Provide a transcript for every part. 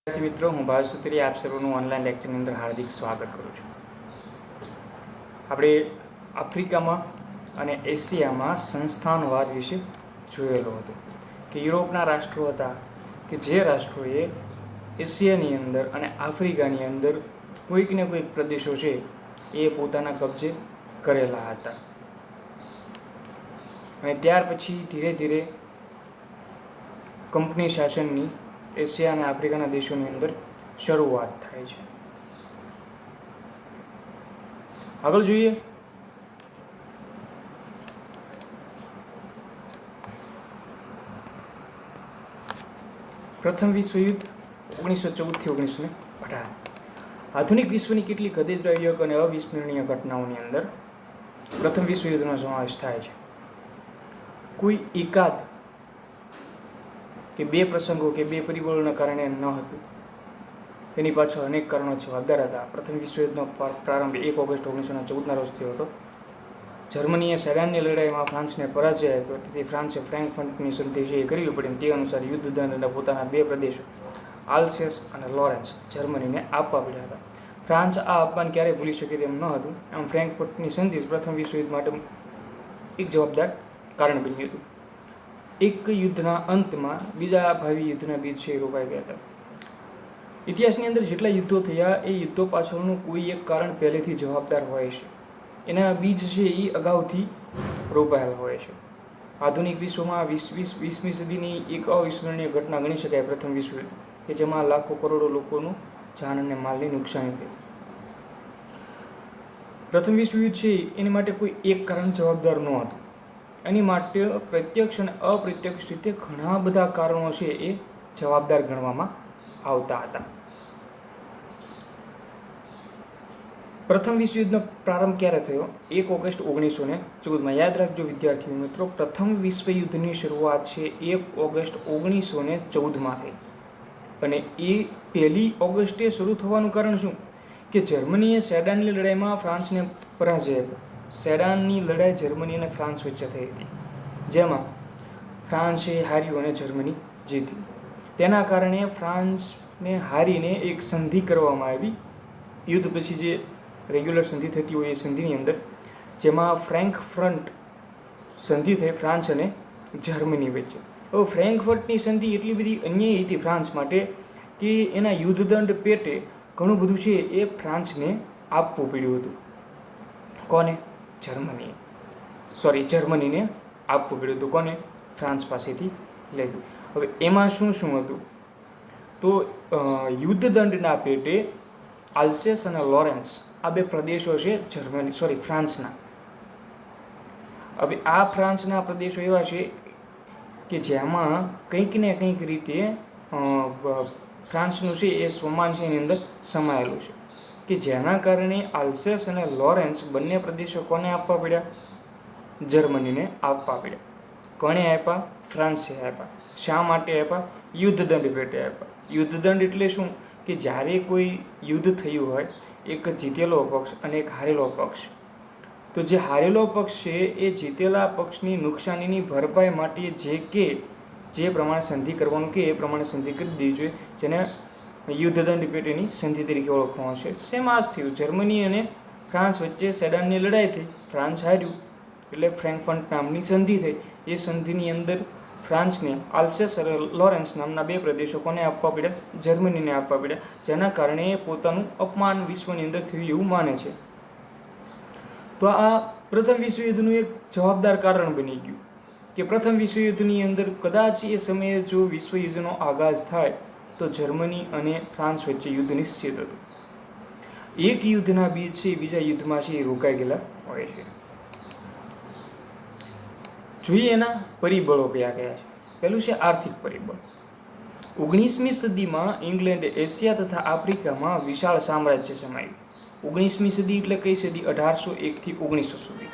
વિદ્યાર્થી મિત્રો, હું ભાવેશ સુતરિયા આપ સર્વનું ઓનલાઈન લેક્ચરની અંદર હાર્દિક સ્વાગત કરું છું. આપણે આફ્રિકામાં અને એશિયામાં સંસ્થાનવાદ વિશે જોયેલો હતો કે યુરોપના રાષ્ટ્રો હતા કે જે રાષ્ટ્રોએ એશિયાની અંદર અને આફ્રિકાની અંદર કોઈક ને કોઈક પ્રદેશો છે એ પોતાના કબજે કરેલા હતા. અને ત્યાર પછી ધીરે ધીરે કંપની શાસનની એશિયા અને આફ્રિકાના દેશોની અંદર શરૂઆત થાય છે. આગળ જોઈએ. પ્રથમ વિશ્વયુદ્ધ 1914 થી 1918. આધુનિક વિશ્વની કેટલીક હૃદયદ્રાવક અને અવિસ્મરણીય ઘટનાઓની અંદર પ્રથમ વિશ્વયુદ્ધનો સમાવેશ થાય છે. કોઈ એકાદ કે બે પ્રસંગો કે બે પરિબળોના કારણે ન હતું, તેની પાછળ અનેક કારણો જવાબદાર હતા. પ્રથમ વિશ્વયુદ્ધનો પ્રારંભ 1 ઓગસ્ટ 1914ના રોજ થયો હતો. જર્મનીએ સેડાનની લડાઈમાં ફ્રાન્સને પરાજય આપ્યો, તેથી ફ્રાન્સે ફ્રેન્કફર્ટની સંધિ જે કરવી પડી તે અનુસાર યુદ્ધ દંડના પોતાના બે પ્રદેશો આલ્સેસ અને લોરેન્સ જર્મનીને આપવા પડ્યા હતા. ફ્રાન્સ આ અપમાન ક્યારેય ભૂલી શકે તેમ ન હતું. આમ ફ્રેન્કફર્ટની સંધિ પ્રથમ વિશ્વયુદ્ધ માટે એક જવાબદાર કારણ બન્યું હતું. એક યુદ્ધના અંતમાં બીજા ભાવિ યુદ્ધના બીજ છે રોપાઈ ગયા હતા. ઇતિહાસની અંદર જેટલા યુદ્ધો થયા એ યુદ્ધો પાછળનું કોઈ એક કારણ પહેલેથી જવાબદાર હોય છે. એના બીજ છે એ અગાઉથી રોપાયેલા હોય છે. આધુનિક વિશ્વમાં 20મી સદીની એક અવિસ્મરણીય ઘટના ગણી શકાય પ્રથમ વિશ્વયુદ્ધ, કે જેમાં લાખો કરોડો લોકોનું જાન અને માલની નુકસાની થઈ. પ્રથમ વિશ્વયુદ્ધ છે એની માટે કોઈ એક કારણ જવાબદાર ન હતું. એની માટે પ્રત્યક્ષ અને અપ્રત્યક્ષ રીતે ઘણા બધા કારણો છે એ જવાબદાર ગણવામાં આવતા હતા. પ્રથમ વિશ્વયુદ્ધનો પ્રારંભ ક્યારે થયો? 1 ઓગસ્ટ 1914માં. યાદ રાખજો વિદ્યાર્થીઓ મિત્રો, પ્રથમ વિશ્વયુદ્ધની શરૂઆત છે 1 ઓગસ્ટ 1914માં થઈ. અને એ 1 ઓગસ્ટે શરૂ થવાનું કારણ શું? કે જર્મનીએ સેડાનની લડાઈમાં ફ્રાન્સને પરાજય આપ્યો. સેડાનની લડાઈ જર્મની અને ફ્રાન્સ વચ્ચે થઈ હતી, જેમાં ફ્રાન્સે હાર્યું અને જર્મની જીત્યું. તેના કારણે ફ્રાન્સને હારીને એક સંધિ કરવામાં આવી. યુદ્ધ પછી જે રેગ્યુલર સંધિ થતી હોય એ સંધિની અંદર, જેમાં ફ્રેન્કફર્ટ સંધિ થઈ ફ્રાન્સ અને જર્મની વચ્ચે. હવે ફ્રેન્કફર્ટની સંધિ એટલી બધી અન્યાયી હતી ફ્રાન્સ માટે કે એના યુદ્ધદંડ પેટે ઘણું બધું છે એ ફ્રાન્સને આપવું પડ્યું હતું. કોને? જર્મનીને આપવું પડ્યું હતું. કોને? ફ્રાન્સ પાસેથી લેવું. હવે એમાં શું હતું? તો યુદ્ધદંડના પેટે આલ્સેસ અને લોરેન્સ આ બે પ્રદેશો છે ફ્રાન્સના. હવે આ ફ્રાન્સના પ્રદેશો એવા છે કે જેમાં કંઈક ને કંઈક રીતે ફ્રાન્સનું છે એ સ્વમાન છે એની અંદર સમાયેલું છે, કે જેના કારણે આલ્સેસ અને લોરેન્સ બંને પ્રદેશો કોને આપવા પડ્યા? જર્મનીને આપવા પડ્યા. કોણે આપ્યા? ફ્રાન્સે આપ્યા. શા માટે આપ્યા? યુદ્ધદંડ પેટે આપ્યા. યુદ્ધદંડ એટલે શું? કે જ્યારે કોઈ યુદ્ધ થયું હોય, એક જીતેલો પક્ષ અને એક હારેલો પક્ષ, તો જે હારેલો પક્ષ છે એ જીતેલા પક્ષની નુકસાનીની ભરપાઈ માટે જે પ્રમાણે સંધિ કરવાનું કે એ પ્રમાણે સંધિ કરી દેવી જોઈએ, જેને યુદ્ધદંડ પેટેની સંધિ તરીકે ઓળખવામાં છે. સેમ આ જ થયું. જર્મની અને ફ્રાન્સ વચ્ચે સેડાનની લડાઈ થઈ, ફ્રાન્સ હાર્યું એટલે ફ્રેન્કફર્ટ નામની સંધિ થઈ. એ સંધિની અંદર ફ્રાન્સને આલ્સેસ અને લોરેન્સ નામના બે પ્રદેશો કોને આપવા પડ્યા? જર્મનીને આપવા પડ્યા, જેના કારણે એ પોતાનું અપમાન વિશ્વની અંદર થયું એવું માને છે. તો આ પ્રથમ વિશ્વયુદ્ધનું એક જવાબદાર કારણ બની ગયું કે પ્રથમ વિશ્વયુદ્ધની અંદર કદાચ એ સમયે જો વિશ્વયુદ્ધનો આગાજ થાય તો જર્મની અને ફ્રાન્સ વચ્ચે યુદ્ધ નિશ્ચિત હતું. એક યુદ્ધના બીજ છે બીજા યુદ્ધમાં છે એ રોકાઈ ગયેલા હોય છે. જોઈએ એના પરિબળો કયા કયા છે. પહેલું છે આર્થિક પરિબળ. 19મી સદીમાં ઇંગ્લેન્ડે એશિયા તથા આફ્રિકામાં વિશાળ સામ્રાજ્ય સમાવ્યું. 19મી સદી એટલે કઈ સદી? 1801 થી 1900 સુધી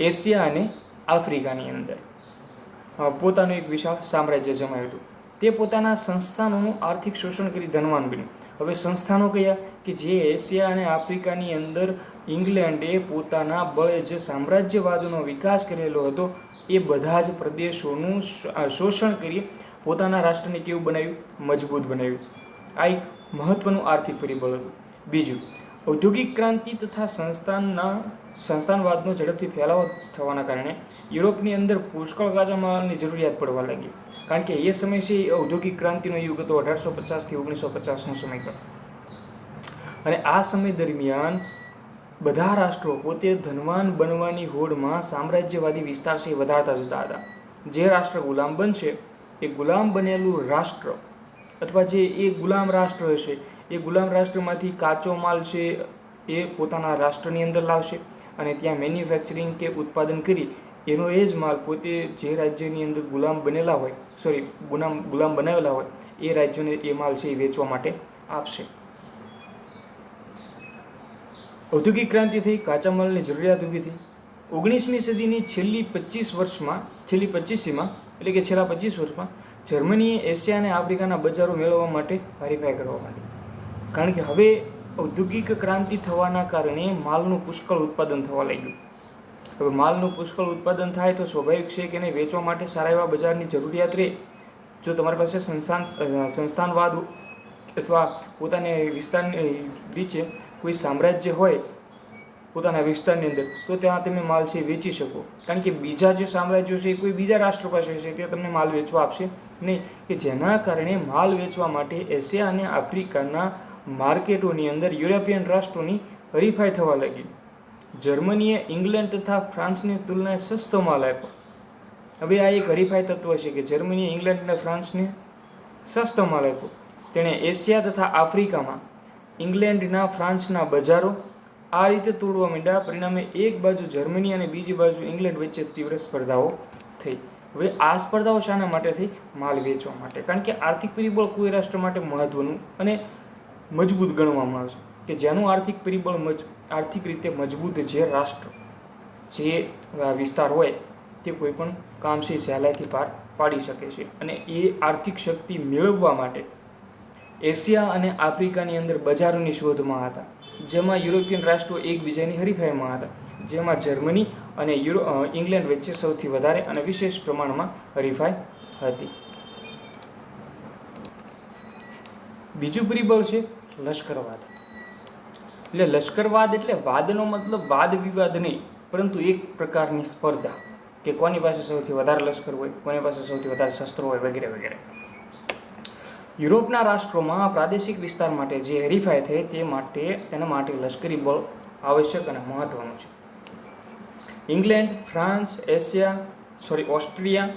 એશિયા અને આફ્રિકાની અંદર પોતાનું એક વિશાળ સામ્રાજ્ય જમાવ્યું હતું. તે પોતાના સંસ્થાનોનું આર્થિક શોષણ કરી ધનવાન બન્યું. હવે સંસ્થાનો કયા? કે જે એશિયા અને આફ્રિકાની અંદર ઇંગ્લેન્ડે પોતાના બળે જે સામ્રાજ્યવાદનો વિકાસ કરેલો હતો એ બધા જ પ્રદેશોનું શોષણ કરી પોતાના રાષ્ટ્રને કેવું બનાવ્યું? મજબૂત બનાવ્યું. આ એક મહત્વનું આર્થિક પરિબળ હતું. બીજું, ઔદ્યોગિક ક્રાંતિ તથા સંસ્થાનવાદનો ઝડપથી ફેલાવો થવાના કારણે યુરોપની અંદર પુષ્કળ કાચા માલની જરૂરિયાત પડવા લાગી. કારણ કે એ સમય છે એ ઔદ્યોગિક ક્રાંતિનો યુગ હતો, 1850થી 1950નો સમયગાળો. અને આ સમય દરમિયાન બધા રાષ્ટ્રો પોતે ધનવાન બનવાની હોડમાં સામ્રાજ્યવાદી વિસ્તાર છે વધારતા જતા હતા. જે રાષ્ટ્ર ગુલામ બનશે એ ગુલામ બનેલું રાષ્ટ્ર અથવા જે એ ગુલામ રાષ્ટ્ર હશે એ ગુલામ રાષ્ટ્રમાંથી કાચો માલ છે એ પોતાના રાષ્ટ્રની અંદર લાવશે અને ત્યાં મેન્યુફેક્ચરિંગ કે ઉત્પાદન કરી એનો એ જ માલ પોતે જે રાજ્યની અંદર ગુલામ બનાવેલા હોય એ રાજ્યોને એ માલ છે એ વેચવા માટે આપશે. ઔદ્યોગિક ક્રાંતિ થઈ, કાચા માલની જરૂરિયાત ઊભી થઈ. 19મી સદીની છેલ્લા 25 વર્ષમાં જર્મનીએ એશિયા અને આફ્રિકાના બજારો મેળવવા માટે હરીફાઈ કરવા માંડી. કારણ કે હવે ઔદ્યોગિક ક્રાંતિ થવાના કારણે માલનું પુષ્કળ ઉત્પાદન થવા લાગ્યું. હવે માલનું પુષ્કળ ઉત્પાદન થાય તો સ્વાભાવિક છે કે એને વેચવા માટે સારા એવા બજારની જરૂરિયાત રહે. જો તમારી પાસે સંસ્થાનવાદ અથવા પોતાના વિસ્તારની નીચે કોઈ સામ્રાજ્ય હોય પોતાના વિસ્તારની અંદર તો ત્યાં તમે માલ છે વેચી શકો. કારણ કે બીજા જે સામ્રાજ્યો છે એ કોઈ બીજા રાષ્ટ્ર પાસે છે તે તમને માલ વેચવા આપશે નહીં. કે જેના કારણે માલ વેચવા માટે એશિયા અને આફ્રિકાના માર્કેટોની અંદર યુરોપિયન રાષ્ટ્રોની હરીફાઈ થવા લાગી. જર્મનીએ ઇંગ્લેન્ડ તથા ફ્રાન્સની તુલનાએ સસ્તો માલ આપ્યો. હવે આ એક હરીફાઈ તત્વ છે કે જર્મનીએ ઇંગ્લેન્ડ અને ફ્રાન્સને સસ્તો માલ આપ્યો. તેણે એશિયા તથા આફ્રિકામાં ઇંગ્લેન્ડના ફ્રાન્સના બજારો આ રીતે તોડવા માંડ્યા. પરિણામે એક બાજુ જર્મની અને બીજી બાજુ ઇંગ્લેન્ડ વચ્ચે તીવ્ર સ્પર્ધાઓ થઈ. હવે આ સ્પર્ધાઓ શાના માટે થઈ? માલ વેચવા માટે. કારણ કે આર્થિક પરિબળ કોઈ રાષ્ટ્ર માટે મહત્વનું અને મજબૂત ગણવામાં આવે છે કે જેનું આર્થિક પરિબળ આર્થિક રીતે મજબૂત જે રાષ્ટ્ર જે વિસ્તાર હોય તે કોઈ પણ કામ છે સહેલાઈથી પાર પાડી શકે છે. અને એ આર્થિક શક્તિ મેળવવા માટે એશિયા અને આફ્રિકાની અંદર બજારોની શોધમાં હતા, જેમાં યુરોપિયન રાષ્ટ્રો એકબીજાની હરીફાઈમાં હતા, જેમાં જર્મની અને ઇંગ્લેન્ડ વચ્ચે સૌથી વધારે અને વિશેષ પ્રમાણમાં હરીફાઈ હતી. બીજું પરિબળ છે લશ્કરવાદ. એટલે લશ્કરવાદ એટલે વાદનો મતલબ વાદ વિવાદ નહીં, પરંતુ એક પ્રકારની સ્પર્ધા કે કોની પાસે સૌથી વધારે લશ્કર હોય, કોની પાસે સૌથી વધારે શસ્ત્રો હોય વગેરે વગેરે. યુરોપના રાષ્ટ્રોમાં પ્રાદેશિક વિસ્તાર માટે જે હરીફાઈ થઈ તેના માટે લશ્કરી બળ આવશ્યક અને મહત્વનું છે. ઇંગ્લેન્ડ, ફ્રાન્સ, ઓસ્ટ્રિયા,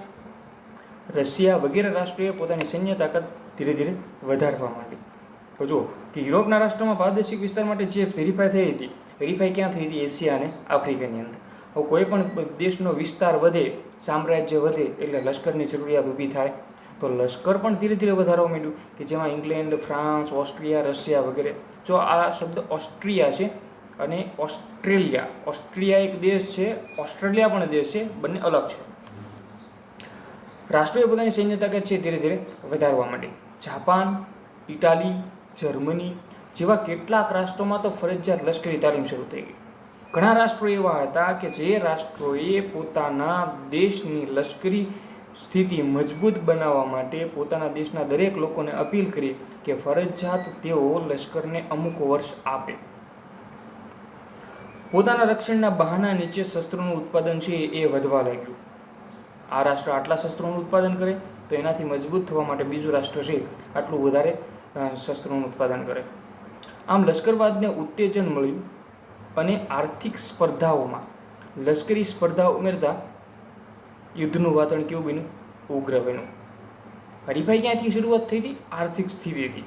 રશિયા વગેરે રાષ્ટ્રોએ પોતાની સૈન્ય તાકાત ધીરે ધીરે વધારવા માંડી. તો જો કે યુરોપના રાષ્ટ્રોમાં પ્રાદેશિક વિસ્તાર માટે જે હરીફાઈ થઈ હતી, હરીફાઈ ક્યાં થઈ હતી? એશિયા અને આફ્રિકાની અંદર. હવે કોઈ પણ દેશનો વિસ્તાર વધે, સામ્રાજ્ય વધે એટલે લશ્કરની જરૂરિયાત ઊભી થાય. તો લશ્કર પણ ધીરે ધીરે વધારવા માંડ્યું કે જેમાં ઇંગ્લેન્ડ, ફ્રાન્સ, ઓસ્ટ્રિયા, રશિયા વગેરે. જો આ શબ્દ ઓસ્ટ્રિયા છે અને ઓસ્ટ્રિયા એક દેશ છે, ઓસ્ટ્રેલિયા પણ દેશ છે, બંને અલગ છે. રાષ્ટ્રોએ પોતાની સૈન્ય તાકાત છે ધીરે ધીરે વધારવા માંડી. જાપાન, ઇટાલી, જર્મની જેવા કેટલાક રાષ્ટ્રોમાં તો ફરજિયાત લશ્કરી તાલીમ શરૂ થઈ ગઈ. ઘણા રાષ્ટ્રો એવા હતા કે જે રાષ્ટ્રોએ પોતાના દેશની લશ્કરી સ્થિતિ મજબૂત બનાવવા માટે પોતાના દેશના દરેક લોકોને અપીલ કરી કે ફરજિયાત તેઓ લશ્કરને અમુક વર્ષ આપે. પોતાના રક્ષણના બહાના નીચે શસ્ત્રોનું ઉત્પાદન છે એ વધવા લાગ્યું. આ રાષ્ટ્ર આટલા શસ્ત્રોનું ઉત્પાદન કરે તો એનાથી મજબૂત થવા માટે બીજું રાષ્ટ્ર છે આટલું વધારે શસ્ત્રોનું ઉત્પાદન કરે. આમ લશ્કરવાદને ઉત્તેજન મળ્યું અને આર્થિક સ્પર્ધાઓમાં લશ્કરી સ્પર્ધા ઉમેરતા યુદ્ધનું વાતાવરણ કેવું બન્યું? ઉગ્ર બન્યું. હરીફાઈ ક્યાંથી શરૂઆત થઈ હતી? આર્થિક સ્થિતિથી.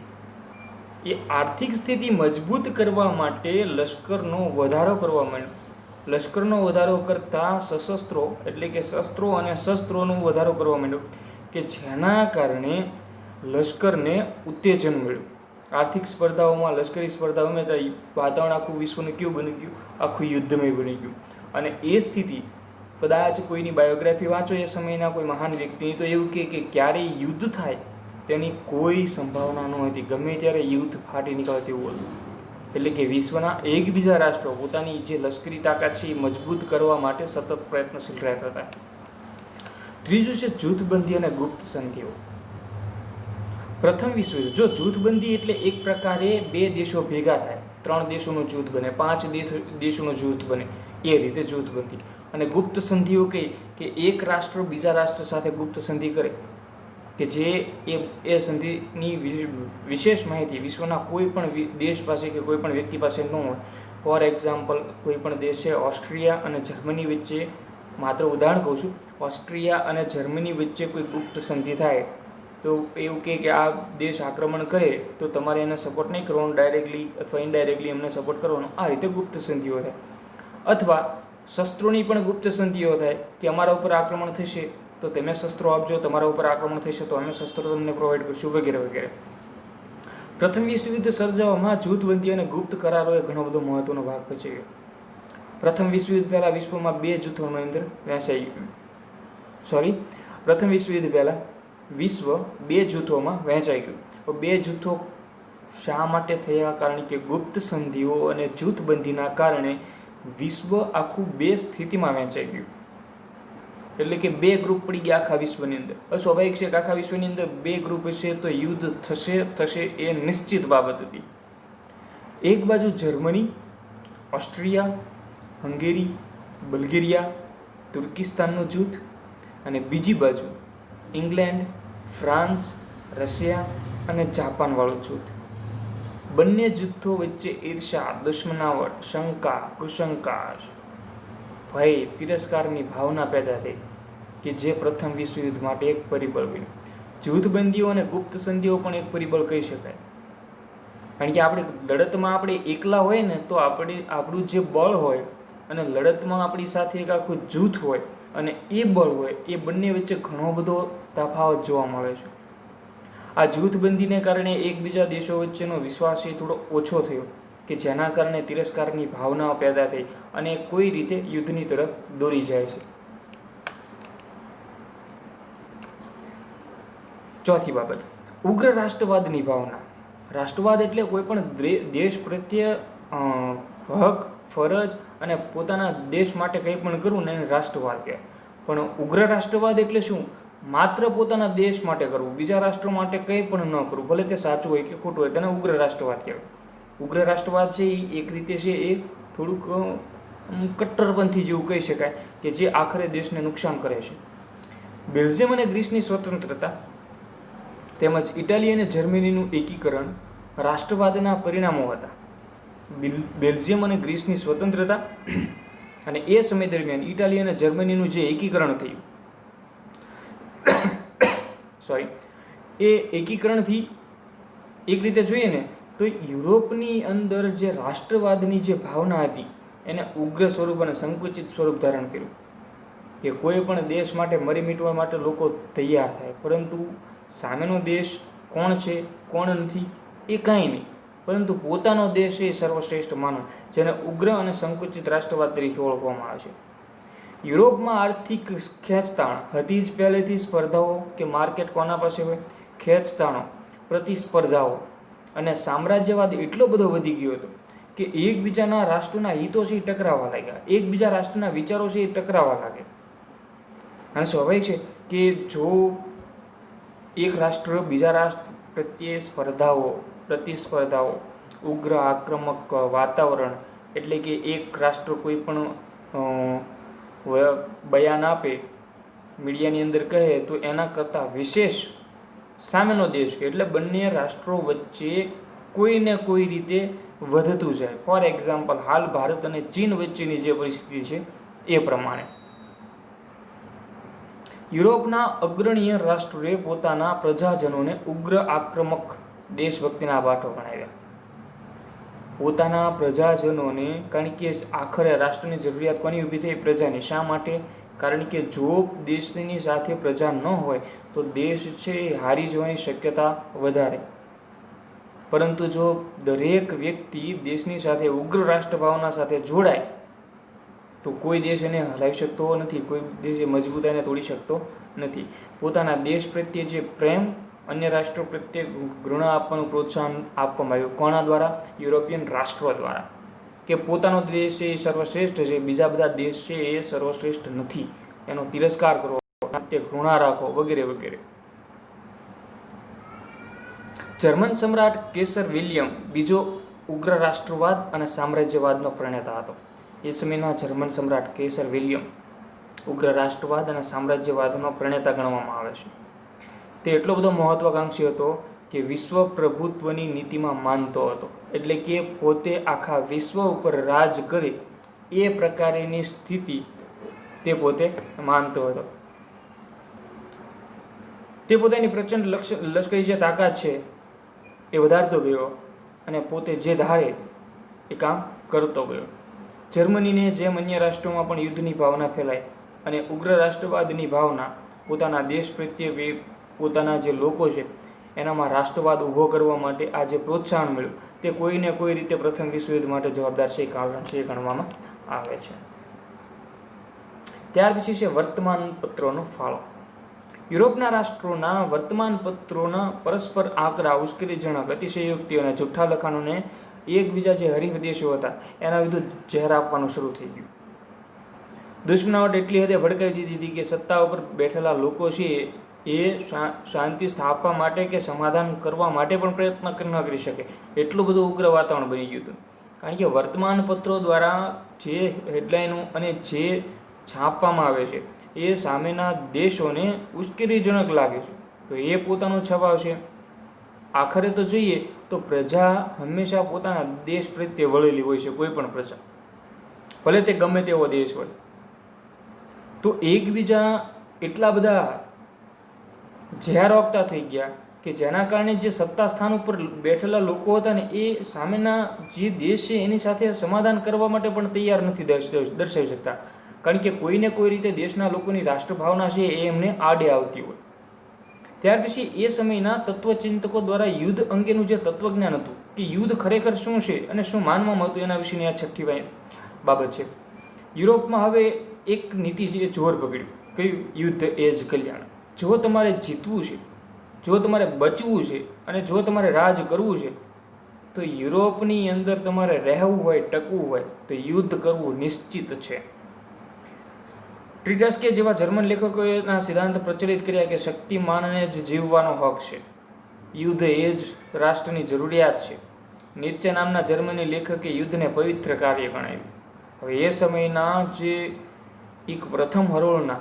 એ આર્થિક સ્થિતિ મજબૂત કરવા માટે લશ્કરનો વધારો કરવા માંડ્યો. લશ્કરનો વધારો કરતાં સશસ્ત્રો એટલે કે શસ્ત્રો અને શસ્ત્રોનો વધારો કરવા માંડ્યો કે જેના કારણે લશ્કરને ઉત્તેજન મળ્યું. આર્થિક સ્પર્ધાઓમાં લશ્કરી સ્પર્ધાઓ ઉમેરતા વાતાવરણ આખું વિશ્વનું કેવું બની ગયું? આખું યુદ્ધમય બની ગયું. અને એ સ્થિતિ કદાચ કોઈની બાયોગ્રાફી વાંચો એ સમયના કોઈ મહાન વ્યક્તિની તો એવું કે ક્યારેય યુદ્ધ થાય તેની કોઈ સંભાવના ન હતી. ગમે ત્યારે યુદ્ધ ફાટી નીકળે તેવું હતું. એટલે કે વિશ્વના એકબીજા રાષ્ટ્રો પોતાની જે લશ્કરી તાકાત છે એ મજબૂત કરવા માટે સતત પ્રયત્નશીલ રહેતા હતા. ત્રીજું છે જૂથબંધી અને ગુપ્ત સંધિઓ. પ્રથમ વિશ્વયુદ્ધ, જો જૂથબંધી એટલે એક પ્રકારે બે દેશો ભેગા થાય, 3 દેશોનું જૂથ બને, 5 દેશોનું જૂથ બને, એ રીતે જૂથબંધી. અને ગુપ્ત સંધિઓ કઈ કે એક રાષ્ટ્ર બીજા રાષ્ટ્ર સાથે ગુપ્ત સંધિ કરે કે જે એ સંધિની વિશેષ માહિતી વિશ્વના કોઈ પણ દેશ પાસે કે કોઈ પણ વ્યક્તિ પાસે ન હોય. ફોર એક્ઝામ્પલ, કોઈ પણ દેશ છે ઓસ્ટ્રિયા અને જર્મની વચ્ચે, માત્ર ઉદાહરણ કહું છું, ઓસ્ટ્રિયા અને જર્મની વચ્ચે કોઈ ગુપ્ત સંધિ થાય તો એવું કહે કે આ દેશ આક્રમણ કરે તો તમારે એને સપોર્ટ નહીં કરવાનો, ડાયરેક્ટલી અથવા ઇનડાયરેક્ટલી એમને સપોર્ટ કરવાનો. આ રીતે ગુપ્ત સંધિઓ થાય. અથવા શસ્ત્રોની પણ ગુપ્ત સંધિઓ થાય કે અમારા ઉપર આક્રમણ થશે તો તમે શસ્ત્રો આપજો, તમારા ઉપર આક્રમણ થશે તો અમે શસ્ત્રો તમને પ્રોવાઈડ કરીશું, વગેરે વગેરે. પ્રથમ વિશ્વયુદ્ધ સર્જાવામાં જૂથબંધી અને ગુપ્ત કરારોએ ઘણો બધો મહત્વનો ભાગ ભજવ્યો. પ્રથમ વિશ્વયુદ્ધ પહેલાં વિશ્વમાં 2 જૂથોની અંદર વહેંચાઈ ગયું. પ્રથમ વિશ્વયુદ્ધ પહેલાં વિશ્વ 2 જૂથોમાં વહેંચાઈ ગયું. 2 જૂથો શા માટે થયા? કારણ કે ગુપ્ત સંધિઓ અને જૂથબંધીના કારણે વિશ્વ આખું 2 સ્થિતિમાં વહેંચાઈ ગયું. એટલે કે 2 ગ્રુપ પડી ગયા આખા વિશ્વની અંદર. સ્વાભાવિક છે કે આખા વિશ્વની અંદર 2 ગ્રુપ હશે તો યુદ્ધ થશે એ નિશ્ચિત બાબત હતી. એક બાજુ જર્મની, ઓસ્ટ્રિયા, હંગેરી, બલ્ગેરિયા, તુર્કિસ્તાનનું જૂથ, અને બીજી બાજુ ઇંગ્લેન્ડ, ફ્રાન્સ, રશિયા અને જાપાનવાળું જૂથ. બંને જૂથો વચ્ચે ઈર્ષા, દુશ્મનાવટ, શંકા, કુશંકા, ભય, તિરસ્કારની ભાવના પેદા થઈ કે જે પ્રથમ વિશ્વયુદ્ધ માટે એક પરિબળ બન્યું. જૂથબંધીઓ અને ગુપ્ત સંધિઓ પણ એક પરિબળ કહી શકાય. કારણ કે આપણે લડતમાં આપણે એકલા હોય ને તો આપણું જે બળ હોય અને લડતમાં આપણી સાથે એક આખું જૂથ હોય અને એ બળ હોય, એ બંને વચ્ચે ઘણો બધો તફાવત જોવા મળે છે. આ જૂથબંધીને કારણે એકબીજા દેશો વચ્ચેનો વિશ્વાસ એ થોડો ઓછો થયો કે જેના કારણે તિરસ્કારની ભાવનાઓ પેદા થઈ અને કોઈ રીતે યુદ્ધની તરફ દોરી જાય છે. ચોથી બાબત, ઉગ્ર રાષ્ટ્રવાદની ભાવના. રાષ્ટ્રવાદ એટલે કોઈ પણ દેશ પ્રત્યે હક, ફરજ અને પોતાના દેશ માટે કંઈ પણ કરવું ને એને રાષ્ટ્રવાદ કહેવાય. પણ ઉગ્ર રાષ્ટ્રવાદ એટલે શું? માત્ર પોતાના દેશ માટે કરવું, બીજા રાષ્ટ્રો માટે કંઈ પણ ન કરવું, ભલે તે સાચું હોય કે ખોટું હોય, તેને ઉગ્ર રાષ્ટ્રવાદ કહેવાય. ઉગ્ર રાષ્ટ્રવાદ છે એ એક રીતે છે એ થોડુંક કટ્ટરપંથી જેવું કહી શકાય કે જે આખરે દેશને નુકસાન કરે છે. બેલ્જિયમ અને ગ્રીસની સ્વતંત્રતા તેમજ ઇટાલી અને જર્મનીનું એકીકરણ રાષ્ટ્રવાદના પરિણામો હતા. બેલ્જિયમ અને ગ્રીસની સ્વતંત્રતા અને એ સમય દરમિયાન ઇટાલી અને જર્મનીનું જે એકીકરણ થયું, એ એકીકરણથી એક રીતે જોઈએ ને તો યુરોપની અંદર જે રાષ્ટ્રવાદની જે ભાવના હતી એને ઉગ્ર સ્વરૂપ અને સંકુચિત સ્વરૂપ ધારણ કર્યું કે કોઈ પણ દેશ માટે મરી મીટવા માટે લોકો તૈયાર થાય, પરંતુ સામેનો દેશ કોણ છે કોણ નથી એ કાંઈ નહીં, પરંતુ પોતાનો દેશ એ સર્વશ્રેષ્ઠ માનો, જેને ઉગ્ર અને સંકુચિત રાષ્ટ્રવાદ તરીકે ઓળખવામાં આવે છે. યુરોપમાં આર્થિક ખેંચતાણ હતી જ પહેલેથી. સ્પર્ધાઓ કે માર્કેટ કોના પાસે હોય, ખેંચતાણો, પ્રતિસ્પર્ધાઓ અને સામ્રાજ્યવાદ એટલો બધો વધી ગયો હતો કે એકબીજાના રાષ્ટ્રોના હિતો છે એ ટકરાવા લાગ્યા, એકબીજા રાષ્ટ્રના વિચારો છે એ ટકરાવા લાગે. અને સ્વાભાવિક છે કે જો એક રાષ્ટ્ર બીજા રાષ્ટ્ર પ્રત્યે પ્રતિસ્પર્ધાઓ, ઉગ્ર આક્રમક વાતાવરણ, એટલે કે એક રાષ્ટ્ર કોઈ પણ બયાન આપે, મીડિયાની અંદર કહે તો એના કરતાં વિશેષ સામેનો દેશ કે એટલે બંને રાષ્ટ્રો વચ્ચે કોઈને કોઈ રીતે વધતું જાય. ફોર એક્ઝામ્પલ, હાલ ભારત અને ચીન વચ્ચેની જે પરિસ્થિતિ છે એ પ્રમાણે યુરોપના અગ્રણીય રાષ્ટ્રોએ પોતાના પ્રજાજનોને ઉગ્ર આક્રમક દેશભક્તિના પાઠો ભણાવ્યા. પોતાના પ્રજાજનોને, કારણ કે આખરે રાષ્ટ્રની જરૂરિયાત કોની ઊભી થઈ? પ્રજાની. શા માટે? કારણ કે જો દેશની સાથે પ્રજા ન હોય તો દેશ છે એ હારી જવાની શક્યતા વધારે. પરંતુ જો દરેક વ્યક્તિ દેશની સાથે ઉગ્ર રાષ્ટ્રભાવના સાથે જોડાય તો કોઈ દેશ એને હલાવી શકતો નથી, કોઈ દેશ મજબૂતાઈને તોડી શકતો નથી. પોતાના દેશ પ્રત્યે જે પ્રેમ, અન્ય રાષ્ટ્રો પ્રત્યે ઘૃણા આપવાનું પ્રોત્સાહન આપવામાં આવ્યું. કોના દ્વારા? યુરોપિયન રાષ્ટ્રો દ્વારા, કે પોતાનો દેશ એ સર્વશ્રેષ્ઠ છે, બીજા બધા દેશ છે એ સર્વશ્રેષ્ઠ નથી, એનો તિરસ્કાર કરવો, પ્રત્યે ઘૃણા રાખો, વગેરે વગેરે. જર્મન સમ્રાટ કેસર વિલિયમ બીજો ઉગ્ર રાષ્ટ્રવાદ અને સામ્રાજ્યવાદનો પ્રણેતા હતો. એ સમયના જર્મન સમ્રાટ કેસર વિલિયમ ઉગ્ર રાષ્ટ્રવાદ અને સામ્રાજ્યવાદનો પ્રણેતા ગણવામાં આવે છે. તે એટલો બધો મહત્વાકાંક્ષી હતો કે વિશ્વ પ્રભુત્વની નીતિમાં માનતો હતો, એટલે કે પોતે આખા વિશ્વ ઉપર રાજ કરે એ પ્રકારની સ્થિતિ તે પોતે માનતો હતો. તે પોતાની પ્રચંડ લશ્કરી જે તાકાત છે એ વધારતો ગયો અને પોતે જે ધારે એ કામ કરતો ગયો. જર્મનીને જેમ અન્ય રાષ્ટ્રોમાં પણ યુદ્ધની ભાવના ફેલાઈ અને ઉગ્ર રાષ્ટ્રવાદની ભાવના પોતાના દેશ પ્રત્યે પોતાના જે લોકો છે એનામાં રાષ્ટ્રવાદ ઊભો કરવા માટે આ જે પ્રોત્સાહન મળ્યું તે કોઈને કોઈ રીતે પ્રથમ વિશ્વયુદ્ધ માટે જવાબદાર છે કારણ છે ગણવામાં આવે છે. ત્યાર પછી છે વર્તમાનપત્રોનો ફાળો. યુરોપના રાષ્ટ્રોના વર્તમાનપત્રોના પરસ્પર આકરા, ઉશ્કેરણીજનક, અતિશયોક્તિ અને જૂઠ્ઠા લખાણોને એકબીજા જે હરીફ દેશો હતા એના વિરુદ્ધ ઝેર આપવાનું શરૂ થઈ ગયું. દુશ્મનાવટ એટલી હદે ભડકાવી દીધી હતી કે સત્તા ઉપર બેઠેલા લોકો છે એ શાંતિ સ્થાપવા માટે કે સમાધાન કરવા માટે પણ પ્રયત્ન ન કરી શકે એટલું બધું ઉગ્ર વાતાવરણ બની ગયું હતું. કારણ કે વર્તમાનપત્રો દ્વારા જે હેડલાઇનો અને જે છાપવામાં આવે છે એ સામેના દેશોને ઉશ્કેરણીજનક લાગે છે, તો એ પોતાનો છપાવ છે. આખરે તો જોઈએ તો પ્રજા હંમેશા પોતાના દેશ પ્રત્યે વળેલી હોય છે, કોઈ પણ પ્રજા, ભલે તે ગમે તેવો દેશ હોય. તો એકબીજા એટલા બધા ઝેરોક્તા થઈ ગયા કે જેના કારણે જે સત્તા સ્થાન ઉપર બેઠેલા લોકો હતા ને એ સામેના જે દેશ છે એની સાથે સમાધાન કરવા માટે પણ તૈયાર નથી દર્શાવી શકતા. કારણ કે કોઈને કોઈ રીતે દેશના લોકોની રાષ્ટ્રભાવના છે એ એમને આડે આવતી હોય. ત્યાર પછી એ સમયના તત્વચિંતકો દ્વારા યુદ્ધ અંગેનું જે તત્વજ્ઞાન હતું કે યુદ્ધ ખરેખર શું છે અને શું માનવામાં હતું એના વિશેની આ છઠ્ઠી બાબત છે. યુરોપમાં હવે એક નીતિ છે જોર પકડ્યું, કયું? યુદ્ધ એ જ કલ્યાણ. જો તમારે જીતવું છે, જો તમારે બચવું છે અને જો તમારે રાજ કરવું છે તો યુરોપની અંદર તમારે રહેવું હોય, ટકવું હોય તો યુદ્ધ કરવું નિશ્ચિત છે. ટ્રીટસ્કે જેવા જર્મન લેખકોએ એના સિદ્ધાંત પ્રચલિત કર્યા કે શક્તિમાનને જ જીવવાનો હક છે, યુદ્ધ એ જ રાષ્ટ્રની જરૂરિયાત છે. નીત્સે નામના જર્મની લેખકે યુદ્ધને પવિત્ર કાર્ય ગણાવ્યું. હવે એ સમયના જે એક પ્રથમ હરોળના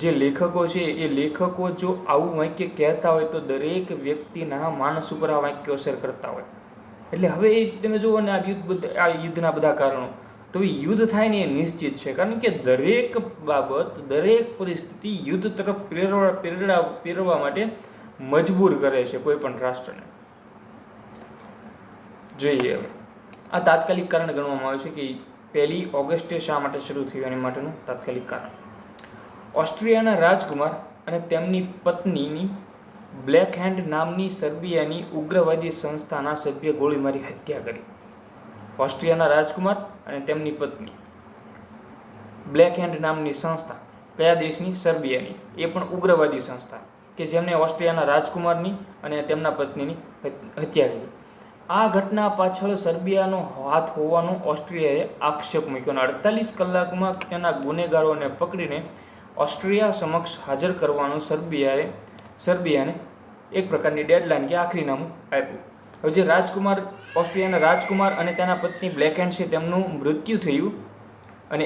જે લેખકો છે એ લેખકો જો આવું વાક્ય કહેતા હોય તો દરેક વ્યક્તિના માનસ ઉપર આ વાક્યો અસર કરતા હોય. એટલે હવે તમે જુઓ ને આ યુદ્ધના બધા કારણો, તો યુદ્ધ થાય ને એ નિશ્ચિત છે. કારણ કે દરેક બાબત, દરેક પરિસ્થિતિ યુદ્ધ તરફ પ્રેરવા માટે મજબૂર કરે છે કોઈ પણ રાષ્ટ્રને. જોઈએ હવે આ તાત્કાલિક કારણ ગણવામાં આવે છે કે 1 ઓગસ્ટે શા માટે શરૂ થયું એની માટેનું તાત્કાલિક કારણ. ઓસ્ટ્રિયાના રાજકુમાર અને તેમની પત્નીની બ્લેક હેન્ડ નામની સર્બિયાની ઉગ્રવાદી સંસ્થાના સભ્ય ગોળી મારી હત્યા કરી. ઓસ્ટ્રિયાના રાજકુમાર અને તેમની પત્ની, બ્લેક હેન્ડ નામની સંસ્થા, કયા દેશની? સર્બિયાની. એ પણ ઉગ્રવાદી સંસ્થા કે જેમને ઓસ્ટ્રિયાના રાજકુમારની અને તેમના પત્નીની હત્યા કરી. આ ઘટના પાછળ સર્બિયાનો હાથ હોવાનો ઓસ્ટ્રિયાએ આક્ષેપ મૂક્યો અને 48 કલાકમાં તેના ગુનેગારોને પકડીને ઓસ્ટ્રિયા સમક્ષ હાજર કરવાનું સર્બિયાને એક પ્રકારની ડેડલાઇન કે આખરી નામું આપ્યું. હવે જે રાજકુમાર, ઓસ્ટ્રિયાના રાજકુમાર અને તેના પત્ની બ્લેક હેન્ડ છે તેમનું મૃત્યુ થયું અને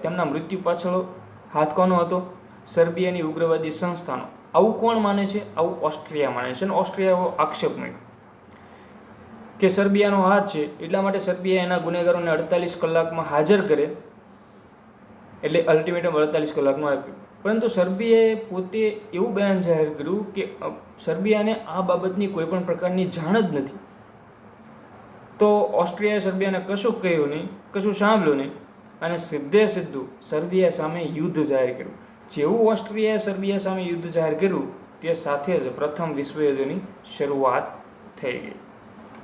તેમના મૃત્યુ પાછળ હાથ કોનો હતો? સર્બિયાની ઉગ્રવાદી સંસ્થાનો. આવું કોણ માને છે? આવું ઓસ્ટ્રિયા માને છે. અને ઓસ્ટ્રિયાએ આક્ષેપ મૂક્યો કે સર્બિયાનો હાથ છે, એટલા માટે સર્બિયા એના ગુનેગારોને 48 કલાકમાં હાજર કરે, એટલે અલ્ટિમેટમ 48 કલાકનું આપ્યું. પરંતુ સર્બિયાએ પોતે એવું બયાન જાહેર કર્યું કે સર્બિયાને આ બાબતની કોઈ પણ પ્રકારની જાણ જ નથી. તો ઓસ્ટ્રિયાએ સર્બિયાને કશું કહ્યું નહીં, કશું સાંભળ્યું નહીં અને સીધું સર્બિયા સામે યુદ્ધ જાહેર કર્યું. જેવું ઓસ્ટ્રિયાએ સર્બિયા સામે યુદ્ધ જાહેર કર્યું તે સાથે જ પ્રથમ વિશ્વયુદ્ધની શરૂઆત થઈ ગઈ.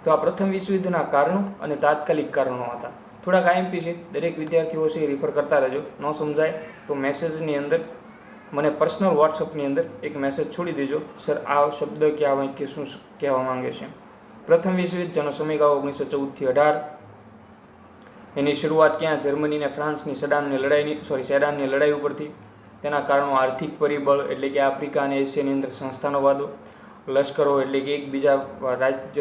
તો આ પ્રથમ વિશ્વયુદ્ધના કારણો અને તાત્કાલિક કારણો હતા. થોડાક આઈએમપી છે, દરેક વિદ્યાર્થીઓ છે રિફર કરતા રહેજો. ન સમજાય તો મેસેજની અંદર મને પર્સનલ વોટ્સઅપની અંદર એક મેસેજ છોડી દેજો, સર આ શબ્દ કે આ વાક્ય શું કહેવા માંગે છે. પ્રથમ વિશ્વયુદ્ધ જેનો સમયગાળો 1914 થી 18, એની શરૂઆત ક્યાં? જર્મની અને ફ્રાન્સની સેડાનની લડાઈ ઉપરથી. તેના કારણો આર્થિક પરિબળ એટલે કે આફ્રિકા અને એશિયાની અંદર સંસ્થાનો વાદો, લશ્કરો એટલે કે એકબીજા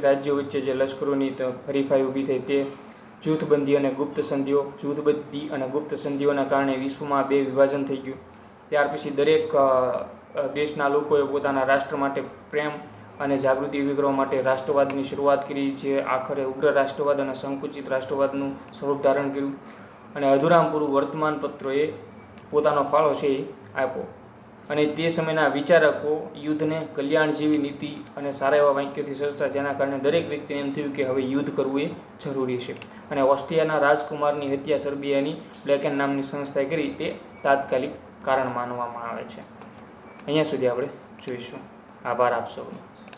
રાજ્યો વચ્ચે જે લશ્કરોની હરીફાઈ ઊભી થઈ તે, જૂથબંધી અને ગુપ્ત સંધિઓ. જૂથબંધી અને ગુપ્ત સંધિઓના કારણે વિશ્વમાં બે વિભાજન થઈ ગયું. ત્યાર પછી દરેક દેશના લોકોએ પોતાના રાષ્ટ્ર માટે પ્રેમ અને જાગૃતિ ઊભી કરવા માટે રાષ્ટ્રવાદની શરૂઆત કરી, જે આખરે ઉગ્ર રાષ્ટ્રવાદ અને સંકુચિત રાષ્ટ્રવાદનું સ્વરૂપ ધારણ કર્યું. અને અધૂરામ પૂરું વર્તમાનપત્રોએ પોતાનો ફાળો છે એ આપ્યો. અને તે સમયના વિચારકો યુદ્ધને કલ્યાણ જેવી નીતિ અને સારા એવા વાક્યોથી સજતા, જેના કારણે દરેક વ્યક્તિને એમ થયું કે હવે યુદ્ધ કરવું એ જરૂરી છે. અને ઓસ્ટ્રિયાના રાજકુમારની હત્યા સર્બિયાની બ્લેકેન નામની સંસ્થાએ કરી, તે તાત્કાલિક કારણ માનવામાં આવે છે. અહીંયા સુધી આપણે જોઈશું. આભાર આપ સૌનો.